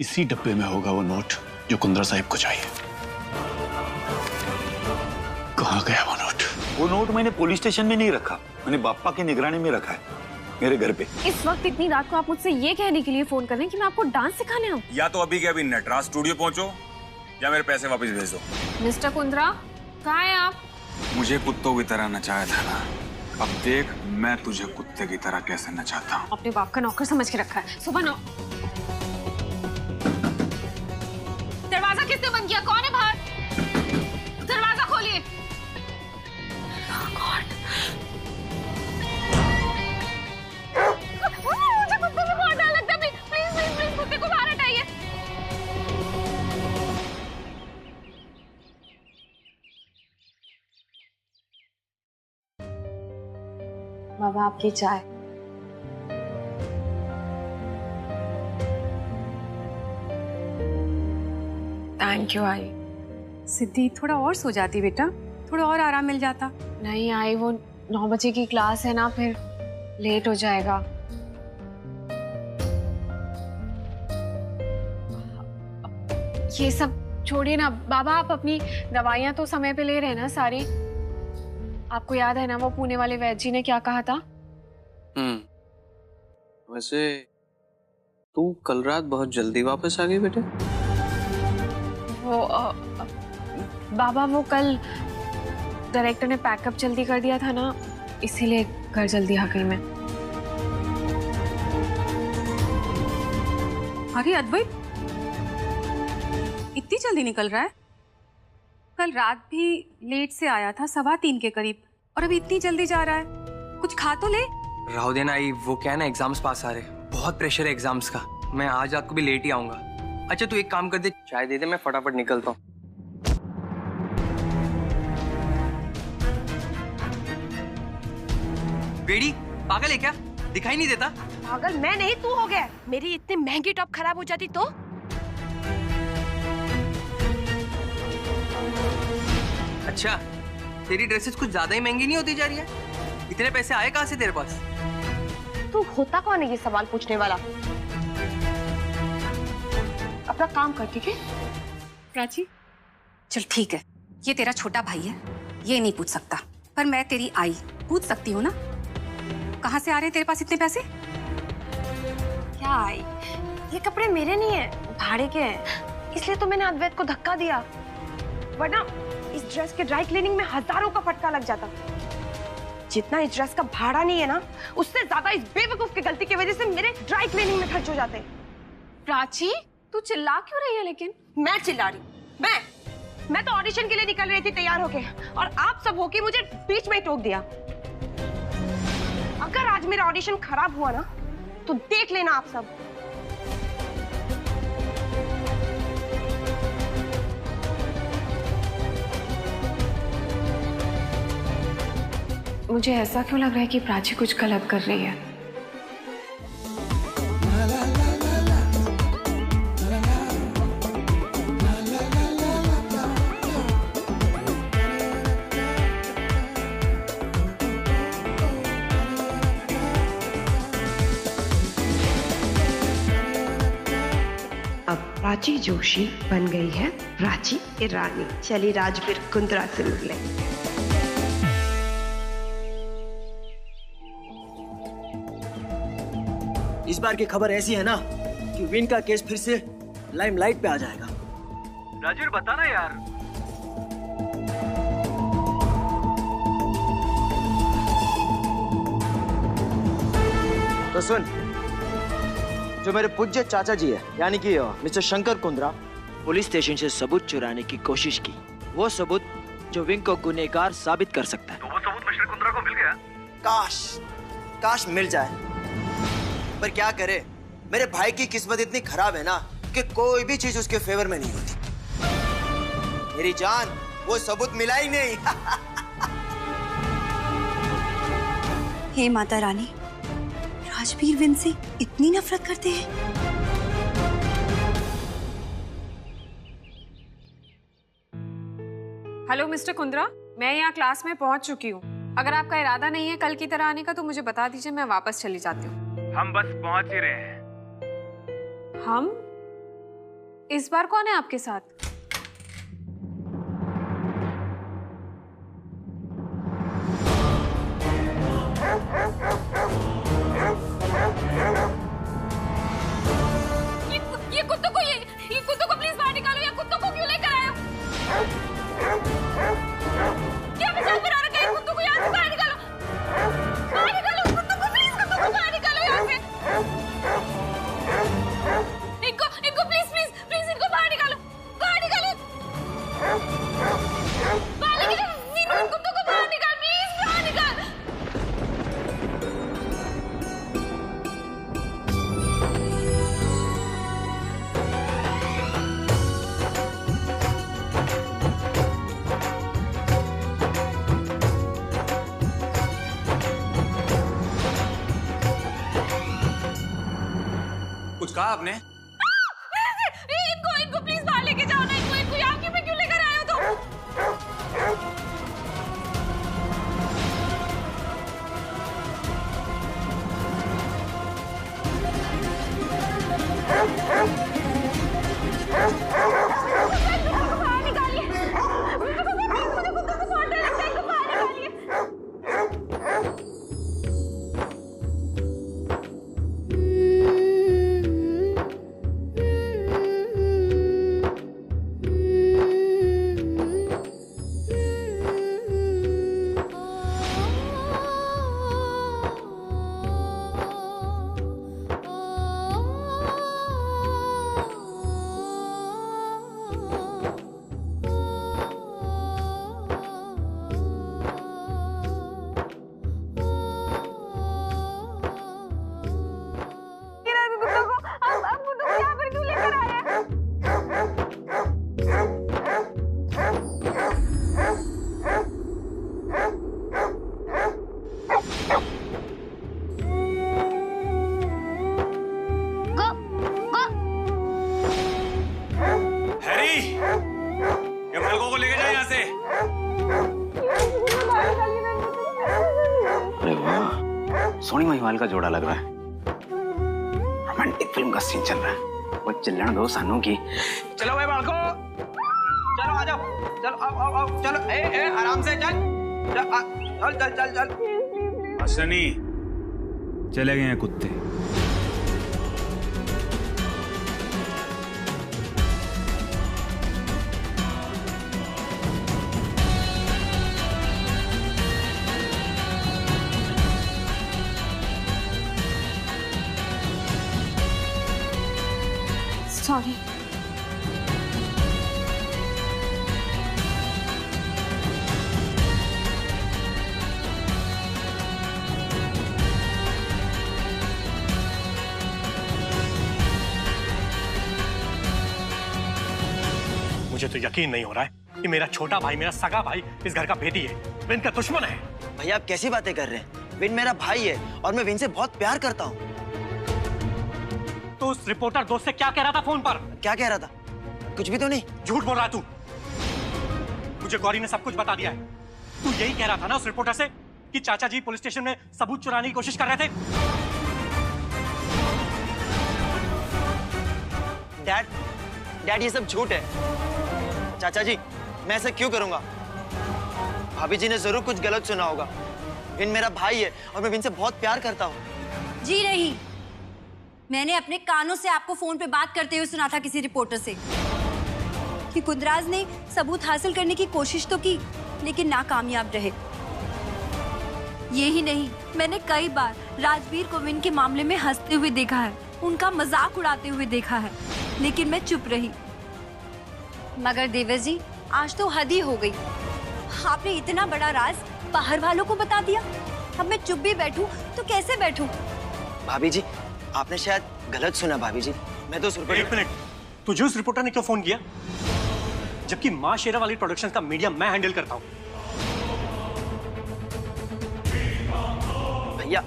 इसी डब्बे में होगा वो नोट जो कुंद्रा साहिब को चाहिए। कहाँ गया वो नोट? वो नोट मैंने पुलिस स्टेशन में नहीं रखा, मैंने बाप्पा की निगरानी में रखा है, मेरे घर पे। इस वक्त इतनी रात को आप मुझसे ये कहने के लिए फोन कर रहे हैं कि मैं आपको डांस सिखाने आऊं? या तो अभी के अभी नटराज स्टूडियो पहुंचो या मेरे पैसे वापस भेज दो। मिस्टर कुंद्रा, कहाँ हैं आप? मुझे कुत्तों की तरह नचाया था ना, अब देख मैं तुझे कुत्ते की तरह कैसे नचाता हूँ। अपने बाप का नौकर समझ के रखा है। सुबह 9। दरवाजा किसने बंद किया? कौन है बाहर? दरवाजा खोलिए। मुझे कुत्ते में बहुत डर लगता है। प्लीज प्लीज प्लीज कुत्ते को बाहर हटाइए। बाबा आपकी चाय। थैंक यू आई। सिद्धि थोड़ा और सो जाती बेटा, थोड़ा और आराम मिल जाता। नहीं आई, वो 9 बजे की क्लास है ना, फिर लेट हो जाएगा। ये सब छोड़िए ना बाबा, आप अपनी दवाइयां तो समय पे ले रहे हैं ना सारी? आपको याद है ना वो पुणे वाले वैद्य जी ने क्या कहा था? वैसे तू कल रात बहुत जल्दी वापस आ गई बेटे। वो बाबा वो कल डायरेक्टर ने पैकअप जल्दी कर दिया था ना, इसीलिए घर जल्दी आ गई मैं। अरे अद्वैत, इतनी जल्दी निकल रहा है? कल रात भी लेट से आया था, 2:15 के करीब, और अभी इतनी जल्दी जा रहा है। कुछ खा तो ले। राव देना आई, वो क्या है ना, एग्जाम्स पास आ रहे, बहुत प्रेशर है एग्जाम्स का। मैं आज रात को भी लेट ही आऊंगा। अच्छा तू एक काम कर दे, चाय दे दे, मैं फटाफट निकलता हूँ। बेड़ी पागल है क्या? दिखाई नहीं देता? पागल मैं नहीं, तू हो गया। मेरी इतनी महंगी टॉप खराब हो जाती तो? अच्छा तेरी ड्रेसेस कुछ ज्यादा ही महंगी नहीं होती जा रही है? इतने पैसे आए कहाँ से तेरे पास? तू होता कौन है ये सवाल पूछने वाला? अपना काम कर, ठीक है? प्राची चल ठीक है, ये तेरा छोटा भाई है, ये नहीं पूछ सकता, पर मैं तेरी आई पूछ सकती हूँ ना। कहाँ से आ रहे तेरे पास इतने पैसे? क्या आई? ये कपड़े मेरे नहीं है, भाड़े के हैं, इसलिए तो मैंने अद्वैत को धक्का दिया, वरना इस ड्रेस के ड्राई क्लीनिंग में हजारों का फटका लग जाता। जितना इस ड्रेस का भाड़ा नहीं है ना, उससे ज्यादा इस बेवकूफ की गलती की वजह से मेरे ड्राई क्लीनिंग में खर्च हो जाते। प्राची तू चिल्ला क्यों रही है? लेकिन मैं चिल्ला रही? मैं तो ऑडिशन के लिए निकल रही थी तैयार होके, और आप सब होके मुझे बीच में ही टोक दिया। अगर आज मेरा ऑडिशन खराब हुआ ना, तो देख लेना आप सब। मुझे ऐसा क्यों लग रहा है कि प्राची कुछ गलत कर रही है? अब प्राची जोशी बन गई है प्राची की रानी। चलिए राजवीर कुंद्रा से मिले। इस बार की खबर ऐसी है ना कि विन का केस फिर से लाइमलाइट पे आ जाएगा। राजवीर बता ना यार। तो सुन, जो मेरे पूज्य चाचा जी है, यानी कि mister Shankar Kundra, police station से सबूत चुराने की कोशिश की। वो सबूत जो विंग को गुनहगार साबित कर सकता है। तो वो सबूत मिस्टर कुंद्रा को मिल गया? काश मिल जाए, पर क्या करे, मेरे भाई की किस्मत इतनी खराब है ना कि कोई भी चीज उसके फेवर में नहीं होती। मेरी जान, वो सबूत मिला ही नहीं। हे माता रानी, राजवीर विन से इतनी नफरत करते हैं? हेलो मिस्टर कुंद्रा, मैं यहाँ क्लास में पहुँच चुकी हूँ। अगर आपका इरादा नहीं है कल की तरह आने का तो मुझे बता दीजिए, मैं वापस चली जाती हूँ। हम बस पहुंच ही रहे हैं। हम? इस बार कौन है आपके साथ? ये कुत्तों को प्लीज बाहर निकालो। ये कुत्तों को क्यों लेकर आए हो? क्या मजाक बना रखा है? कुत्तों को यहाँ से बाहर निकालो। बाहर निकालो कुत्तों को, प्लीज कुत्तों को बाहर निकालो यहाँ से। इनको प्लीज इनको बाहर निकालो। बाहर निकालो। बाहर निकालो कुत्तों को, बाहर निकाल प्लीज, बाहर निकाल। कुछ कहा आपने? इनको प्लीज बाहर लेके जाओ ना। इनको यहाँ क्यों लेकर आए हो तुम? बाहर निकालिए। मुझे कुत्तों को बहुत डर लगता है। इनको बाहर निकालिए। सोनी महिवाल का जोड़ा लग रहा है। रोमांटिक फिल्म का सीन चल रहा है। वो चिल्लण दो सानू की। चलो भाई बालको, चलो आ जाओ, चलो आओ चलो, ए आराम से चल चल। अश्वनी, चले गए हैं कुत्ते। सॉरी। मुझे तो यकीन नहीं हो रहा है कि मेरा छोटा भाई, मेरा सगा भाई इस घर का भेदी है, विन का दुश्मन है। भैया आप कैसी बातें कर रहे हैं? विन मेरा भाई है और मैं विन से बहुत प्यार करता हूँ। तो उस रिपोर्टर दोस्त से क्या कह रहा था फोन पर? क्या कह रहा था? कुछ भी तो नहीं। झूठ बोल रहा तू। मुझे गौरी ने सब कुछ बता दिया है। तू यही कह रहा था ना उस रिपोर्टर से कि चाचा जी पुलिस स्टेशन में सबूत चुराने की कोशिश कर रहे थे? डैड ये सब झूठ है। चाचा जी मैं ऐसा क्यों करूंगा? भाभी जी ने जरूर कुछ गलत सुना होगा। विन मेरा भाई है और मैं विन से बहुत प्यार करता हूँ। जी नहीं, मैंने अपने कानों से आपको फोन पे बात करते हुए सुना था किसी रिपोर्टर से कि कुंद्राज ने सबूत हासिल करने की कोशिश तो की लेकिन नाकामयाब रहे। यही नहीं, मैंने कई बार राजवीर को विन के मामले में हंसते हुए देखा है, उनका मजाक उड़ाते हुए देखा है, लेकिन मैं चुप रही। मगर देवर जी आज तो हद ही हो गई। आपने इतना बड़ा राज बाहर वालों को बता दिया। अब मैं चुप भी बैठूं तो कैसे बैठूं? भाभी जी आपने शायद गलत सुना। भाभी जी मैं तो एक मिनट, तुझे उस रिपोर्टर ने क्यों फोन किया जबकि मां शेरा वाली प्रोडक्शन का मीडिया मैं हैंडल करता हूँ? भैया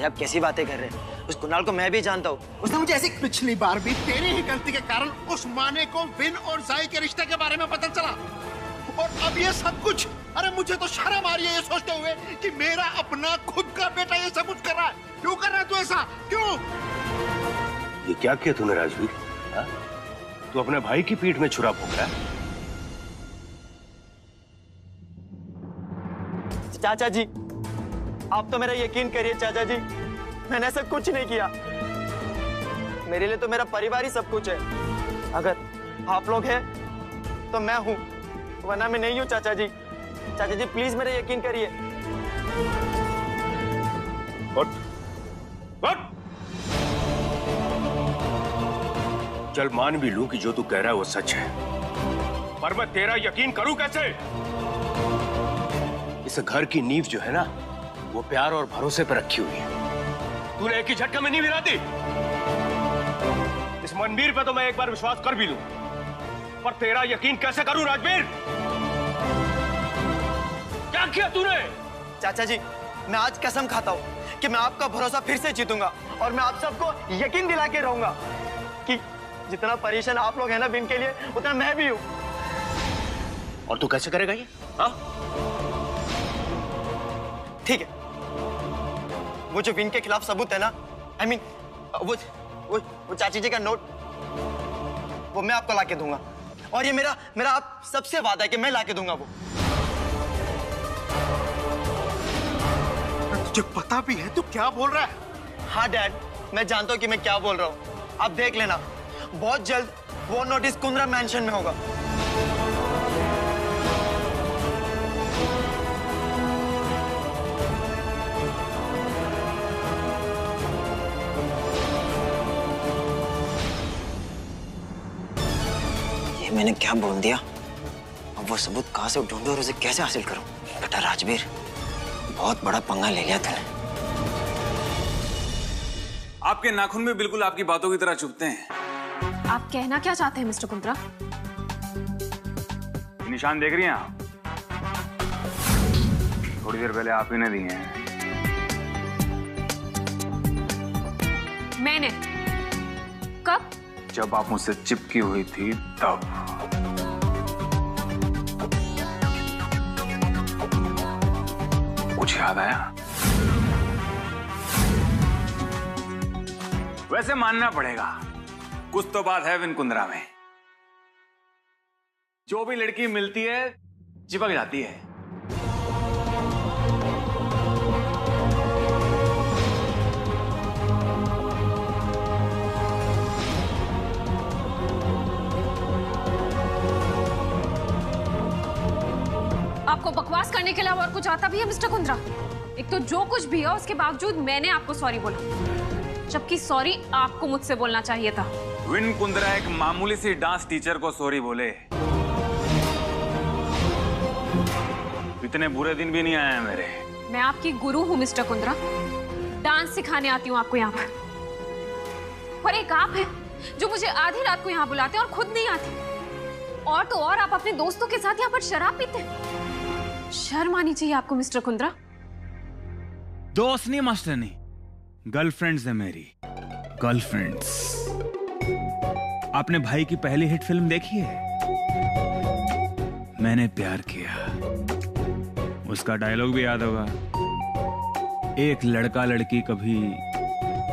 आप कैसी बातें कर रहे हैं? उस कुणाल को मैं भी जानता हूँ। उसने मुझे ऐसी पिछली बार भी तेरी ही गलती के कारण उस माने को विन और जाई के रिश्ते के बारे में पता चला, और अब ये सब कुछ। अरे मुझे तो शर्म आ रही है ये सोचते हुए कि मेरा अपना खुद का बेटा ये सब कुछ कर रहा है। क्यों कर रहा है तू ऐसा? क्यों? ये क्या किया तूने राजवीर? तू तू अपने भाई की पीठ में छुरा भोंक रहा है। चाचा जी, आप तो मेरा यकीन करिए चाचा जी, मैंने ऐसा कुछ नहीं किया। मेरे लिए तो मेरा परिवार ही सब कुछ है। अगर आप लोग हैं तो मैं हूं, वरना मैं नहीं हूं चाचा जी। चाचा जी प्लीज मेरा यकीन करिए। उठ, उठ। चल मान भी लूं कि जो तू कह रहा है वो सच है, पर मैं तेरा यकीन करूं कैसे? इस घर की नींव जो है ना, वो प्यार और भरोसे पर रखी हुई है। तूने एक ही झटके में नींव हिला दी। इस मनवीर पे तो मैं एक बार विश्वास कर भी लूं, पर तेरा यकीन कैसे करूं राजवीर? क्या किया तूने? चाचा जी, मैं आज कसम खाता हूं कि मैं आपका भरोसा फिर से जीतूंगा और मैं आप सबको यकीन दिला के रहूंगा कि जितना परेशान आप लोग हैं ना विन के लिए, उतना मैं भी हूं। और तू कैसे करेगा ये? हाँ? ठीक है, वो जो विन के खिलाफ सबूत है ना, I mean, वो चाची जी का नोट, वो मैं आपको लाके दूंगा। और ये मेरा आप सबसे वादा है कि मैं लाके दूंगा वो। तुझे पता भी है तू क्या बोल रहा है? हाँ डैड, मैं जानता हूँ कि मैं क्या बोल रहा हूँ। आप देख लेना, बहुत जल्द वो नोटिस कुंद्रा मैंशन में होगा। ये मैंने क्या बोल दिया? अब वो सबूत कहां से ढूंढूं और उसे कैसे हासिल करूं? बेटा राजवीर, बहुत बड़ा पंगा ले लिया तूने। आपके नाखून भी बिल्कुल आपकी बातों की तरह चुभते हैं। आप कहना क्या चाहते हैं मिस्टर कुंद्रा? निशान देख रही हैं आप? थोड़ी देर पहले आप ही ने दिए हैं। मैंने? कब? जब आप मुझसे चिपकी हुई थी तब। कुछ याद आया? वैसे मानना पड़ेगा, कुछ तो बात है विन कुंद्रा में। जो भी लड़की मिलती है चिपक जाती है। आपको बकवास करने के अलावा और कुछ आता भी है मिस्टर कुंद्रा? एक तो जो कुछ भी है उसके बावजूद मैंने आपको सॉरी बोला, जबकि सॉरी आपको मुझसे बोलना चाहिए था। विन कुंद्रा एक मामूली सी डांस टीचर को सॉरी बोले? इतने बुरे दिन भी नहीं आए हैं मेरे। मैं आपकी गुरु हूँ मिस्टर कुंद्रा, डांस सिखाने आती हूँ आपको यहाँ पर। और एक आप है जो मुझे आधी रात को यहाँ बुलाते हैं और खुद नहीं आती। और तो और आप अपने दोस्तों के साथ यहाँ पर शराब पीते हैं। शर्म आनी चाहिए आपको मिस्टर कुंद्रा। दोस्त नहीं मास्टर नहीं, गर्लफ्रेंड्स है मेरी, गर्लफ्रेंड्स। आपने भाई की पहली हिट फिल्म देखी है? मैंने प्यार किया, उसका डायलॉग भी याद होगा, एक लड़का लड़की कभी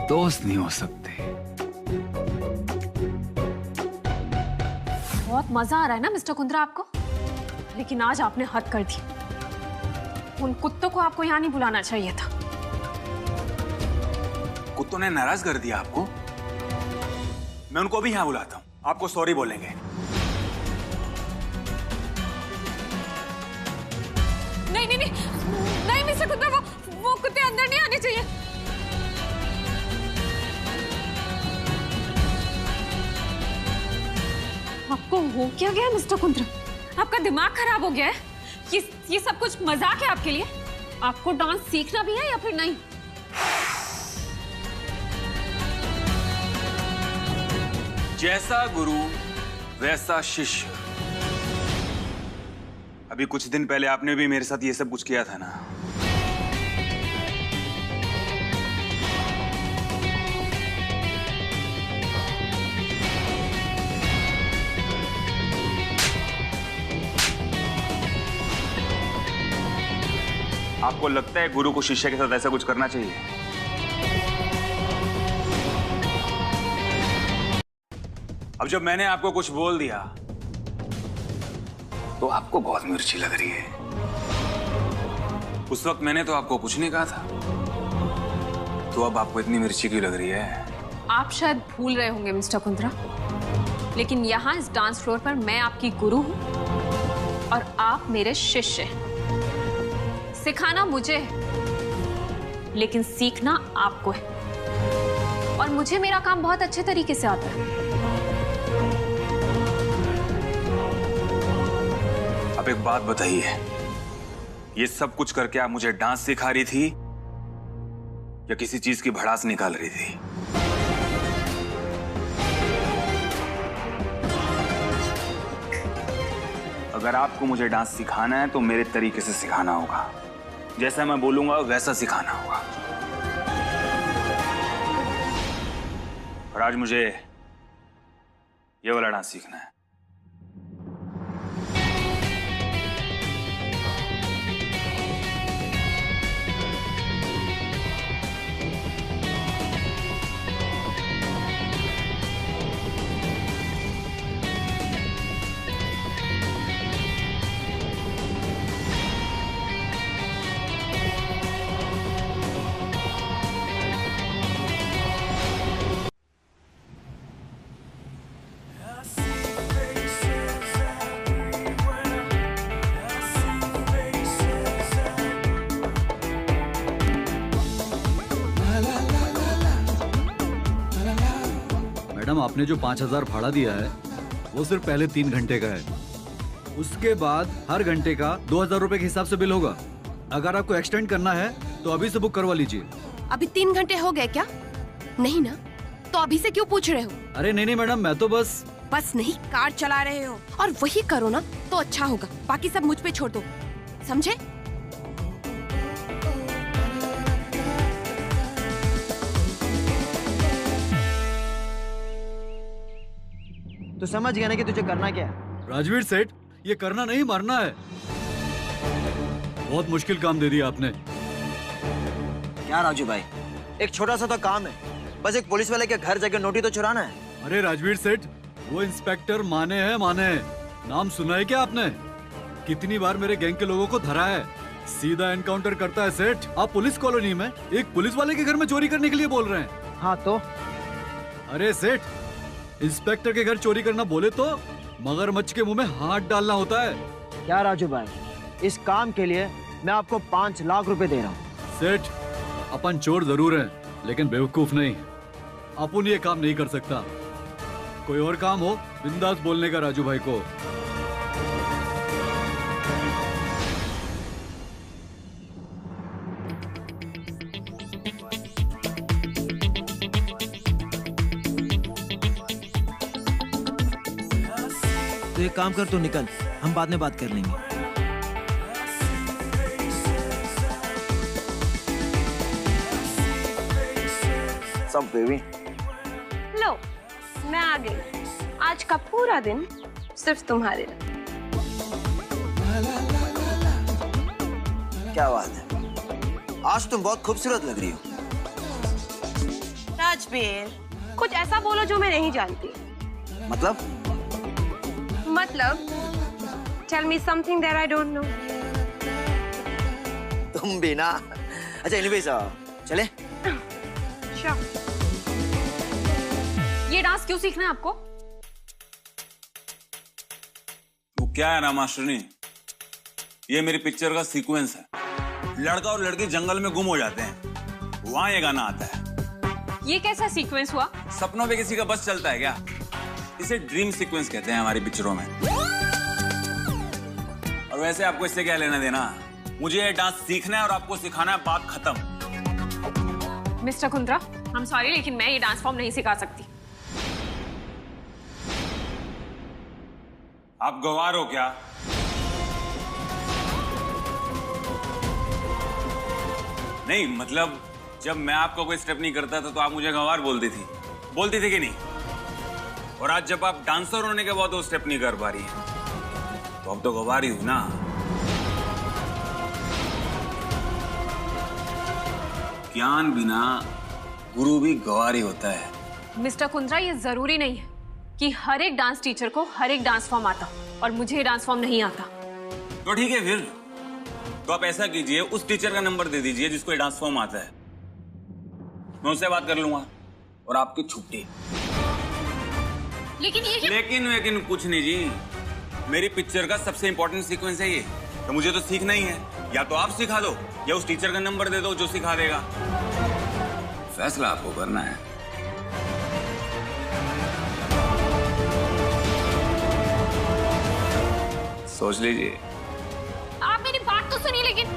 दोस्त नहीं हो सकते। बहुत मजा आ रहा है ना मिस्टर कुंद्रा आपको? लेकिन आज आपने हद कर दी। उन कुत्तों को आपको यहाँ नहीं बुलाना चाहिए था। कुत्तों ने नाराज कर दिया आपको? मैं उनको भी यहाँ बुलाता हूँ, आपको सॉरी बोलेंगे। नहीं नहीं नहीं नहीं मिस्टर कुंद्रा, वो कुत्ते अंदर नहीं आने चाहिए। आपको हो क्या गया मिस्टर कुंद्रा? आपका दिमाग खराब हो गया है? ये सब कुछ मजाक है आपके लिए? आपको डांस सीखना भी है या फिर नहीं? जैसा गुरु वैसा शिष्य। अभी कुछ दिन पहले आपने भी मेरे साथ ये सब कुछ किया था ना? आपको लगता है गुरु को शिष्य के साथ ऐसा कुछ करना चाहिए? अब जब मैंने आपको कुछ बोल दिया तो आपको बहुत मिर्ची लग रही है। उस वक्त मैंने तो आपको कुछ नहीं कहा था, तो अब आपको इतनी मिर्ची क्यों लग रही है? आप शायद भूल रहे होंगे मिस्टर कुंद्रा, लेकिन यहाँ इस डांस फ्लोर पर मैं आपकी गुरु हूँ और आप मेरे शिष्य हैं। सिखाना मुझे है, लेकिन सीखना आपको है, और मुझे मेरा काम बहुत अच्छे तरीके से आता है। अब एक बात बताइए, ये सब कुछ करके आप मुझे डांस सिखा रही थी या किसी चीज की भड़ास निकाल रही थी? अगर आपको मुझे डांस सिखाना है तो मेरे तरीके से सिखाना होगा, जैसा मैं बोलूंगा वैसा सिखाना होगा। और आज मुझे ये वाला डांस सीखना है। मैडम, आपने जो 5000 भाड़ा दिया है वो सिर्फ पहले 3 घंटे का है। उसके बाद हर घंटे का 2000 रुपए के हिसाब से बिल होगा। अगर आपको एक्सटेंड करना है तो अभी से बुक करवा लीजिए। अभी 3 घंटे हो गए क्या? नहीं ना, तो अभी से क्यों पूछ रहे हो? अरे नहीं मैडम, मैं तो बस नहीं, कार चला रहे हो और वही करो ना तो अच्छा होगा। बाकी सब मुझ पे छोड़ दो, समझे? तो समझ गया ना कि तुझे करना क्या है? राजवीर सेठ, ये करना नहीं मरना है। बहुत मुश्किल काम दे दिया आपने। क्या राजू भाई, एक छोटा सा तो काम है, बस एक पुलिस वाले के घर जाके नोटी तो चुराना है। अरे राजवीर सेठ, वो इंस्पेक्टर माने हैं। नाम सुना है क्या आपने? कितनी बार मेरे गैंग के लोगों को धरा है। सीधा एनकाउंटर करता है सेठ। आप पुलिस कॉलोनी में एक पुलिस वाले के घर में चोरी करने के लिए बोल रहे हैं? हाँ तो? अरे सेठ, इंस्पेक्टर के घर चोरी करना बोले तो मगरमच्छ के मुंह में हाथ डालना होता है। क्या राजू भाई, इस काम के लिए मैं आपको 5 लाख रुपए दे रहा हूँ। सेठ, अपन चोर जरूर हैं, लेकिन बेवकूफ नहीं। अपन ये काम नहीं कर सकता। कोई और काम हो बिंदास बोलने का राजू भाई को। तो एक काम कर, तू निकल, हम बाद में बात कर लेंगे। सब बेबी, लो, मैं आ गई। आज का पूरा दिन सिर्फ तुम्हारे लिए। क्या बात है, आज तुम बहुत खूबसूरत लग रही हो। राजवीर, कुछ ऐसा बोलो जो मैं नहीं जानती। मतलब tell me something that I don't know. तुम भी ना। अच्छा एनीवेज, चले? Sure. ये डांस क्यों सीखना है आपको? वो क्या है ना मास्टरनी, ये मेरी पिक्चर का सीक्वेंस है। लड़का और लड़की जंगल में गुम हो जाते हैं, वहां ये गाना आता है। ये कैसा सीक्वेंस हुआ? सपनों पे किसी का बस चलता है क्या? इसे ड्रीम सीक्वेंस कहते हैं हमारी पिक्चरों में। और वैसे आपको इससे क्या लेना देना? मुझे ये डांस सीखना है और आपको सिखाना है, बात खत्म। मिस्टर कुंद्रा, I'm sorry, लेकिन मैं ये डांस फॉर्म नहीं सिखा सकती। आप गवार हो क्या? नहीं मतलब जब मैं आपका कोई स्टेप नहीं करता था तो आप मुझे गवार बोलती थी कि नहीं? और आज जब आप डांसर होने के बाद वो स्टेप नहीं कर पा रही है तो अब तो गवार ही हूं ना। ज्ञान बिना गुरु भी गवार ही होता है। मिस्टर कुंद्रा, ये जरूरी नहीं है कि हर एक डांस टीचर को हर एक डांस फॉर्म आता और मुझे डांस फॉर्म नहीं आता। तो ठीक है फिर, तो आप ऐसा कीजिए, उस टीचर का नंबर दे दीजिए जिसको ये डांस फॉर्म आता है, मैं उससे बात कर लूंगा और आपकी छुट्टी। लेकिन ये लेकिन कुछ नहीं जी, मेरी पिक्चर का सबसे इंपॉर्टेंट सीक्वेंस है ये, तो मुझे तो सीखना ही है। या तो आप सिखा दो या उस टीचर का नंबर दे दो जो सिखा देगा, फैसला आपको करना है। सोच लीजिए। आप मेरी बात तो सुनिए। लेकिन